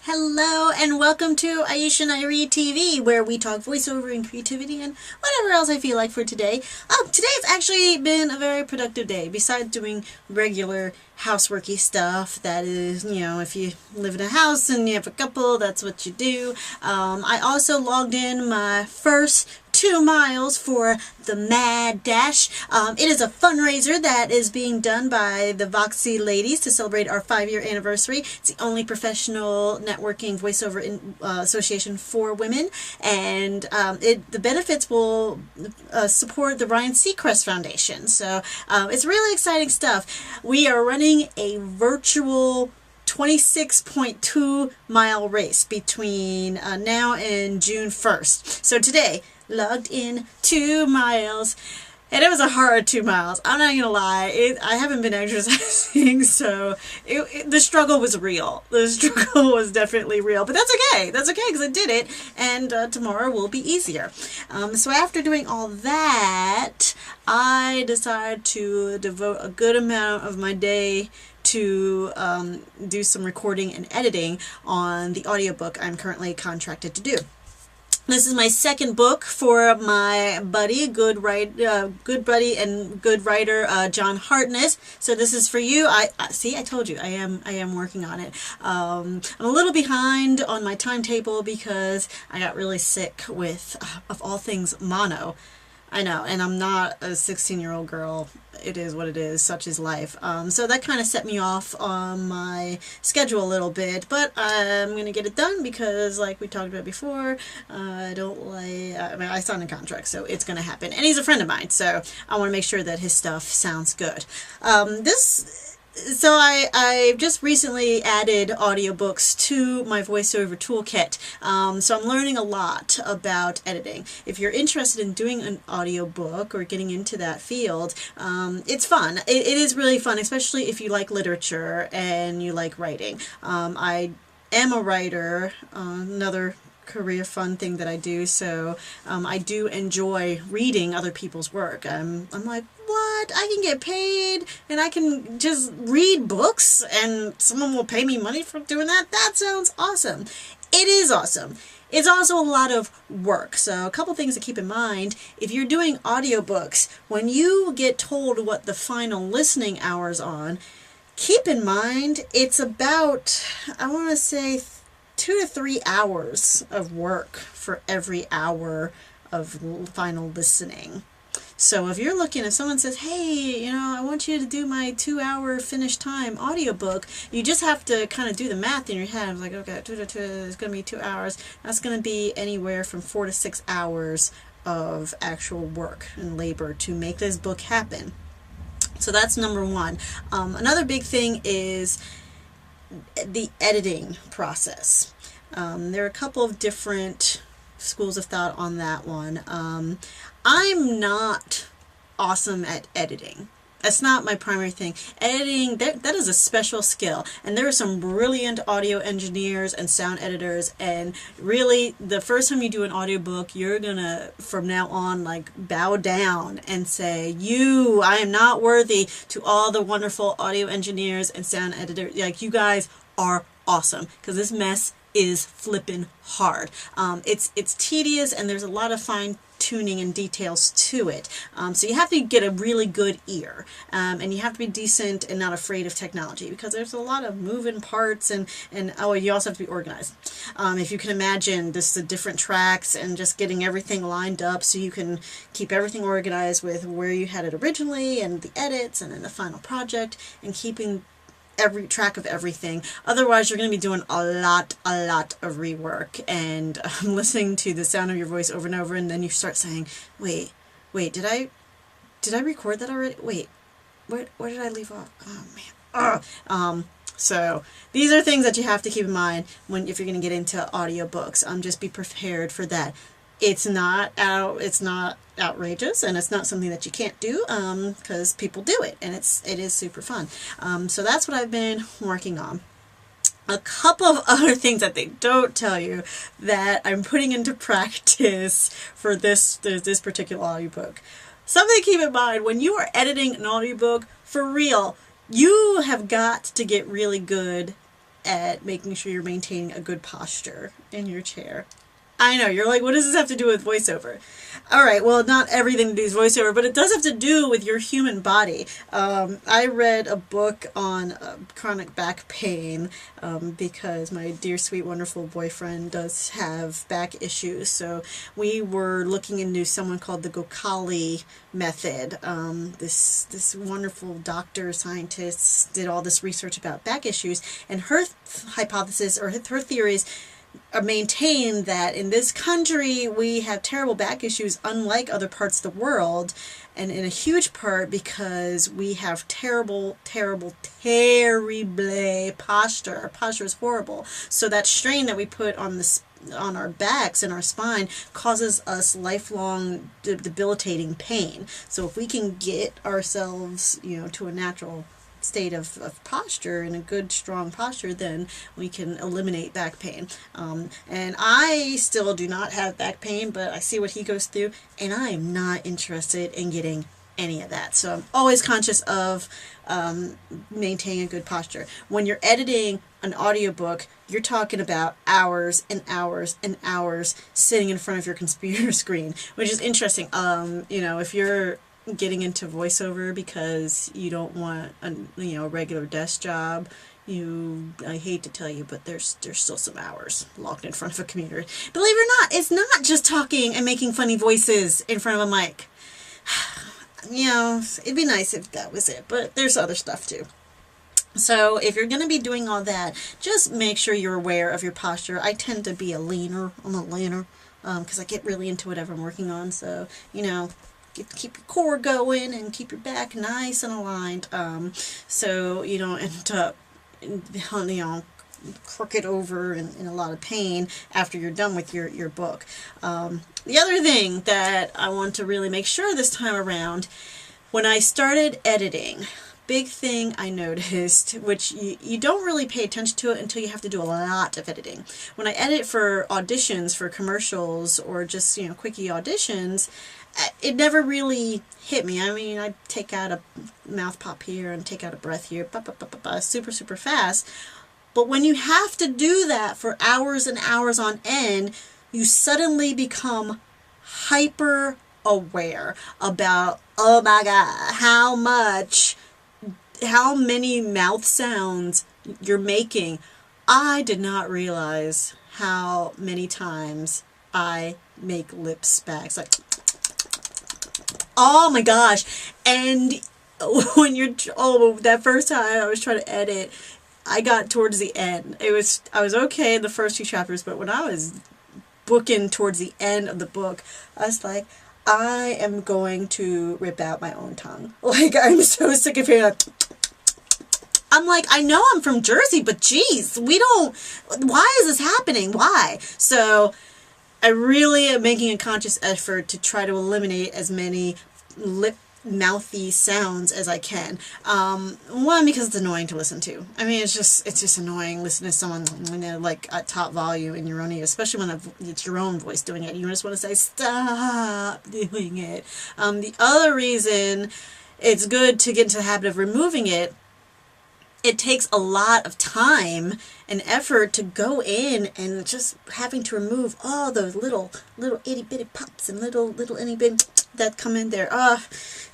Hello and welcome to IeshaNyreeTV, where we talk voiceover and creativity and whatever else I feel like for today. Today's actually been a very productive day. Besides doing regular houseworky stuff, that is, if you live in a house and you have a couple, that's what you do. I also logged in my first 2 miles for the Mad Dash. It is a fundraiser that is being done by the Voxy ladies to celebrate our 5-year anniversary. It's the only professional networking voiceover association for women, and the benefits will support the Ryan Seacrest Foundation. So it's really exciting stuff. We are running a virtual 26.2 mile race between now and June 1st. So today, logged in 2 miles, and it was a hard 2 miles. I'm not gonna lie, I haven't been exercising, so the struggle was real. The struggle was definitely real, but that's okay. That's okay because I did it, and tomorrow will be easier. So after doing all that, I decided to devote a good amount of my day to do some recording and editing on the audiobook I'm currently contracted to do. This is my second book for my buddy, good buddy and good writer, John Hartness. So this is for you. I told you I am working on it. I'm a little behind on my timetable because I got really sick with, of all things, mono. I know, and I'm not a 16-year-old girl. It is what it is. Such is life. So that kind of set me off on my schedule a little bit, but I'm going to get it done because, like we talked about before, I signed a contract, so it's going to happen. And he's a friend of mine, so I want to make sure that his stuff sounds good. So I just recently added audiobooks to my voiceover toolkit, so I'm learning a lot about editing. If you're interested in doing an audiobook or getting into that field, it's fun. It is really fun, especially if you like literature and you like writing. I am a writer, another career fun thing that I do, so I do enjoy reading other people's work. I'm like, what? I can get paid and I can just read books and someone will pay me money for doing that? That sounds awesome. It is awesome. It's also a lot of work. So a couple things to keep in mind. If you're doing audiobooks, when you get told what the final listening hours on, keep in mind it's about, I want to say, 2 to 3 hours of work for every hour of final listening. So if you're looking, if someone says, hey, I want you to do my 2-hour finished time audiobook, you just have to kind of do the math in your head. I was like, okay, it's going to be 2 hours. That's going to be anywhere from 4 to 6 hours of actual work and labor to make this book happen. So that's number one. Another big thing is the editing process. There are a couple of different schools of thought on that one. I'm not awesome at editing. That's not my primary thing. Editing, that is a special skill, and there are some brilliant audio engineers and sound editors, and really the first time you do an audiobook, you're gonna from now on like bow down and say, I am not worthy to all the wonderful audio engineers and sound editors. Like, you guys are awesome, because this mess is flippin' hard. It's tedious, and there's a lot of fine tuning and details to it. So you have to get a really good ear, and you have to be decent and not afraid of technology, because there's a lot of moving parts, and you also have to be organized. If you can imagine the different tracks and just getting everything lined up so you can keep everything organized with where you had it originally and the edits and then the final project, and keeping every track of everything. Otherwise, you're going to be doing a lot of rework and listening to the sound of your voice over and over, and then you start saying, wait, did I record that already? Wait, where did I leave off? Oh man. So these are things that you have to keep in mind if you're going to get into audiobooks. Just be prepared for that. It's not outrageous, and it's not something that you can't do, because people do it, and it is super fun. So that's what I've been working on. A couple of other things that they don't tell you that I'm putting into practice for this particular audiobook. Something to keep in mind when you are editing an audiobook, for real, you have got to get really good at making sure you're maintaining a good posture in your chair. I know, you're like, what does this have to do with voiceover? Alright, well, not everything to do with voiceover, but it does have to do with your human body. I read a book on chronic back pain because my dear, sweet, wonderful boyfriend does have back issues. So we were looking into someone called the Gokali method. This wonderful doctor, scientist, did all this research about back issues, and her hypothesis, or her theories, maintain that in this country we have terrible back issues unlike other parts of the world, and in a huge part because we have terrible posture. Our posture is horrible, so that strain that we put on our backs and our spine causes us lifelong debilitating pain. So if we can get ourselves, to a natural state of posture, and a good strong posture, then we can eliminate back pain. And I still do not have back pain, but I see what he goes through, and I am not interested in getting any of that. So I'm always conscious of maintaining a good posture. When you're editing an audiobook, you're talking about hours and hours and hours sitting in front of your computer screen, which is interesting. If you're getting into voiceover because you don't want a regular desk job, I hate to tell you, but there's still some hours locked in front of a computer. Believe it or not, it's not just talking and making funny voices in front of a mic. It'd be nice if that was it, but there's other stuff too. So if you're going to be doing all that, just make sure you're aware of your posture. I tend to be I'm a leaner, because I get really into whatever I'm working on, so, keep your core going and keep your back nice and aligned, so you don't end up, crooked over in a lot of pain after you're done with your book. The other thing that I want to really make sure this time around, when I started editing, big thing I noticed, which you don't really pay attention to it until you have to do a lot of editing. When I edit for auditions, for commercials, or just, quickie auditions, it never really hit me. I mean, I take out a mouth pop here and take out a breath here, super fast. But when you have to do that for hours and hours on end, you suddenly become hyper aware about, oh my God, how many mouth sounds you're making. I did not realize how many times I make lip smacks, like, oh my gosh. And when that first time I was trying to edit, I got towards the end. I was okay in the first 2 chapters, but when I was booking towards the end of the book, I was like, I am going to rip out my own tongue. Like, I'm so sick of hearing that. I'm like, I know I'm from Jersey, but geez, why is this happening? Why? So I really am making a conscious effort to try to eliminate as many mouthy sounds as I can. One, because it's annoying to listen to. I mean, it's just annoying listening to someone, like at top volume in your own ear, especially when it's your own voice doing it. You just want to say, stop doing it. The other reason it's good to get into the habit of removing it, it takes a lot of time and effort to go in and just having to remove all those little itty bitty pops and little itty bitty that come in there.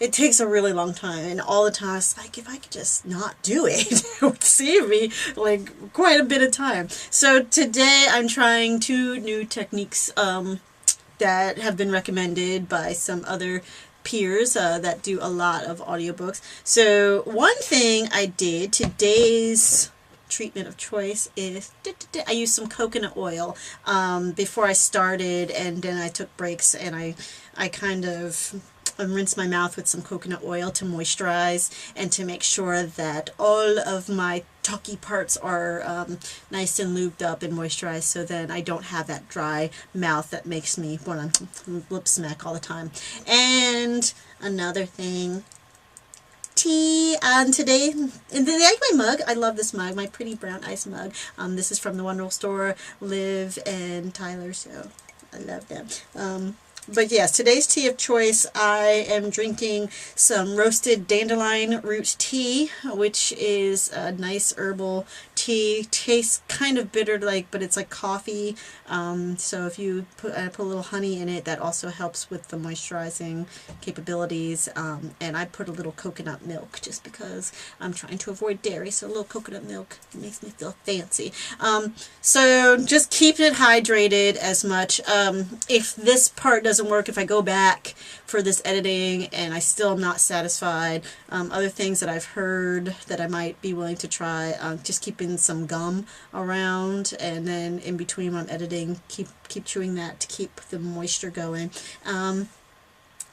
It takes a really long time, and all the time it's like, if I could just not do it, it would save me like quite a bit of time. So today I'm trying 2 new techniques that have been recommended by some other peers that do a lot of audiobooks. So one thing I did, today's treatment of choice is I used some coconut oil before I started, and then I took breaks, and I kind of rinsed my mouth with some coconut oil to moisturize and to make sure that all of my talky parts are nice and lubed up and moisturized, so then I don't have that dry mouth that makes me want to lip smack all the time. And another thing, tea. Today, and they like my mug. I love this mug, my pretty brown ice mug. This is from the wonderful store Liv and Tyler, so I love them. But yes, today's tea of choice, I am drinking some roasted dandelion root tea, which is a nice herbal tea. Tastes kind of bitter, but it's like coffee. So if you put a little honey in it, that also helps with the moisturizing capabilities. And I put a little coconut milk just because I'm trying to avoid dairy, so a little coconut milk makes me feel fancy. So just keep it hydrated as much. If this part doesn't work, if I go back for this editing and I still am not satisfied, other things that I've heard that I might be willing to try, just keeping some gum around, and then in between when I'm editing, keep chewing that to keep the moisture going.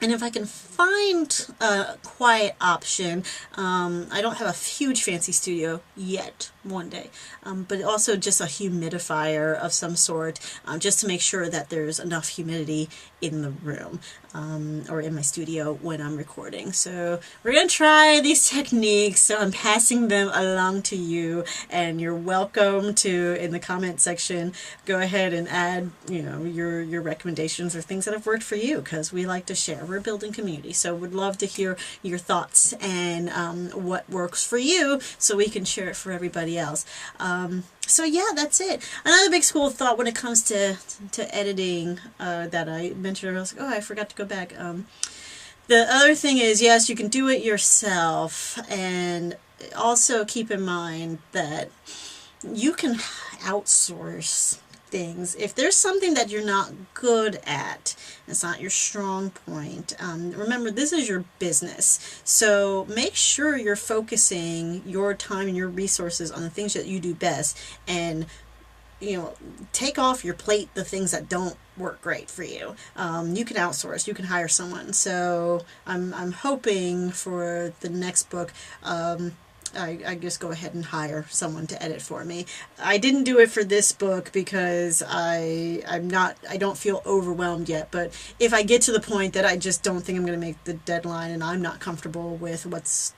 And if I can find a quiet option, I don't have a huge fancy studio yet, one day, but also just a humidifier of some sort, just to make sure that there's enough humidity in the room, or in my studio when I'm recording. So we're going to try these techniques, so I'm passing them along to you, and you're welcome to, in the comment section, go ahead and add, your recommendations or things that have worked for you, because we like to share. We're building community, so would love to hear your thoughts and what works for you, so we can share it for everybody else. So yeah, that's it. Another big school of thought when it comes to editing that I mentioned, I was like, oh, I forgot to go back. The other thing is, yes, you can do it yourself, and also keep in mind that you can outsource things. If there's something that you're not good at, it's not your strong point, remember, this is your business, so make sure you're focusing your time and your resources on the things that you do best, and take off your plate the things that don't work great for you. You can outsource, you can hire someone. So I'm hoping for the next book, I just go ahead and hire someone to edit for me. I didn't do it for this book because I don't feel overwhelmed yet, but if I get to the point that I just don't think I'm going to make the deadline and I'm not comfortable with what's,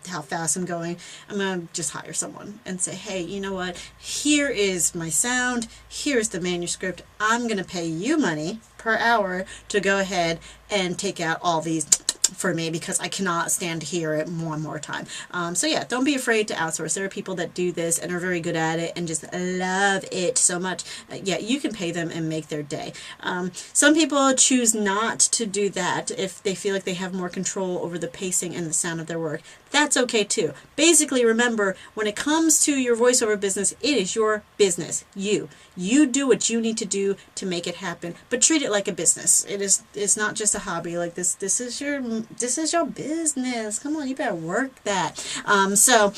how fast I'm going, I'm going to just hire someone and say, hey, you know what, here is my sound, here's the manuscript, I'm going to pay you money per hour to go ahead and take out all these for me, because I cannot stand to hear it one more time. So yeah, don't be afraid to outsource. There are people that do this and are very good at it and just love it so much. Yeah, you can pay them and make their day. Some people choose not to do that if they feel like they have more control over the pacing and the sound of their work. That's okay too. Basically, remember, when it comes to your voiceover business, it is your business. You do what you need to do to make it happen, but treat it like a business. It's not just a hobby. Like this is your business. Come on, you better work that. So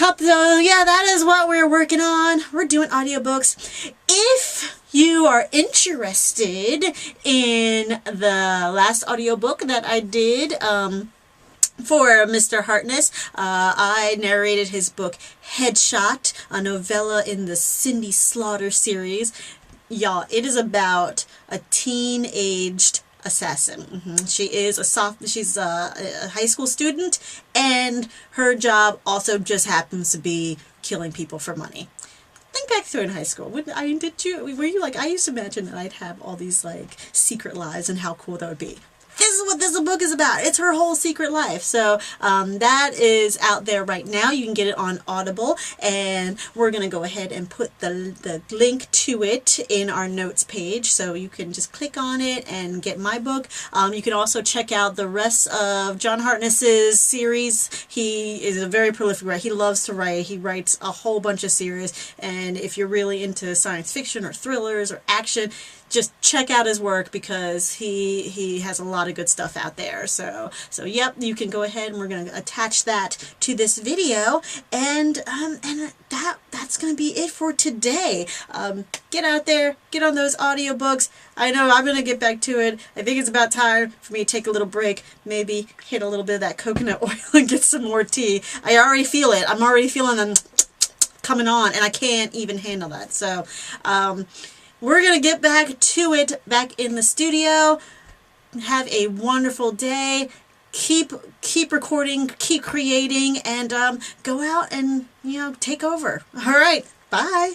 yeah, that is what we're working on. We're doing audiobooks. If you are interested in the last audiobook that I did, for Mr. Hartness, I narrated his book Headshot, a novella in the Cindy Slaughter series. Y'all, it is about a teen-aged assassin. She is she's a high school student, and her job also just happens to be killing people for money. Think back to in high school. Were you like, I used to imagine that I'd have all these like secret lives and how cool that would be. This is what this book is about. It's her whole secret life. So that is out there right now. You can get it on Audible, and we're going to go ahead and put the link to it in our notes page, so you can just click on it and get my book. You can also check out the rest of John Hartness's series. He is a very prolific writer. He loves to write. He writes a whole bunch of series, and if you're really into science fiction or thrillers or action, just check out his work, because he has a lot of good stuff out there. So yep, you can go ahead, and we're going to attach that to this video, and that's going to be it for today. Get out there, get on those audiobooks. I know I'm going to get back to it. I think it's about time for me to take a little break, maybe hit a little bit of that coconut oil and get some more tea. I already feel it. I'm already feeling them coming on, and I can't even handle that. So we're going to get back to it, back in the studio. Have a wonderful day. Keep recording, keep creating, and go out and, take over. All right, bye.